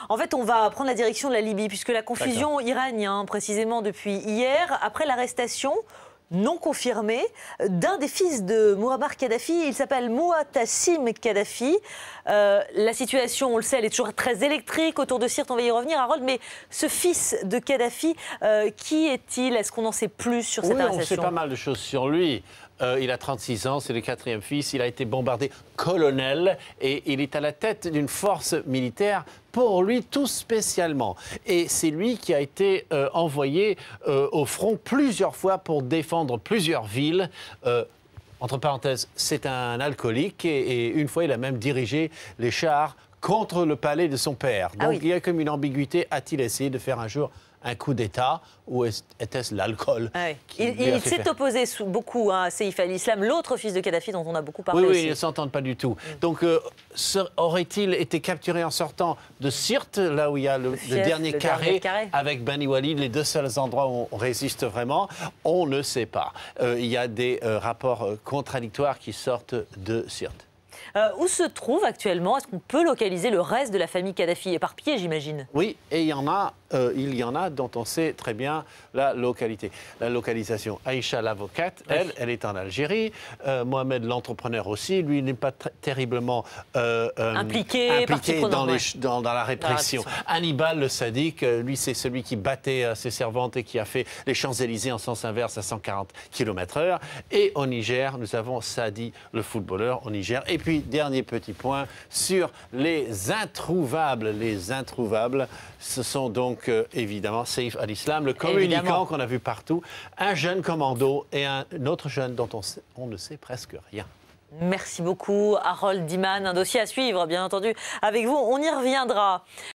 En fait, on va prendre la direction de la Libye, puisque la confusion y règne, précisément depuis hier, après l'arrestation non confirmée d'un des fils de Mouammar Kadhafi. Il s'appelle Moatassim Kadhafi. La situation, on le sait, elle est toujours très électrique. Autour de Sirte, on va y revenir, Harold. Mais ce fils de Kadhafi, qui est-il? Est-ce qu'on en sait plus sur cette arrestation? On sait pas mal de choses sur lui. Il a 36 ans, c'est le 4e fils. Il a été bombardé colonel et il est à la tête d'une force militaire pour lui tout spécialement. Et c'est lui qui a été envoyé au front plusieurs fois pour défendre plusieurs villes. Entre parenthèses, c'est un alcoolique et une fois, il a même dirigé les chars contre le palais de son père. Donc il y a comme une ambiguïté. A-t-il essayé de faire un jour un coup d'État ou était-ce l'alcool? Il s'est opposé beaucoup à Saïf al-Islam, l'autre fils de Kadhafi dont on a beaucoup parlé. Oui, ils ne s'entendent pas du tout. Donc, aurait-il été capturé en sortant de Sirte, là où il y a le dernier carré, avec Bani Walid, les deux seuls endroits où on résiste vraiment? On ne sait pas. Il y a des rapports contradictoires qui sortent de Sirte. Où se trouve actuellement? Est-ce qu'on peut localiser le reste de la famille Kadhafi? Éparpillée, j'imagine. Oui, et il y en a dont on sait très bien la localisation. Aïcha, l'avocate, elle est en Algérie. Mohamed, l'entrepreneur aussi, lui n'est pas terriblement impliqué dans la répression. Hannibal, le sadique, lui c'est celui qui battait ses servantes et qui a fait les Champs-Élysées en sens inverse à 140 km/h. Et au Niger, nous avons Sadi, le footballeur au Niger. Et puis, dernier petit point sur les introuvables. Les introuvables, ce sont donc évidemment Saïf al-Islam, le communicant qu'on a vu partout, un jeune commando et un autre jeune dont on ne sait presque rien. Merci beaucoup, Harold Iman. Un dossier à suivre, bien entendu, avec vous. On y reviendra.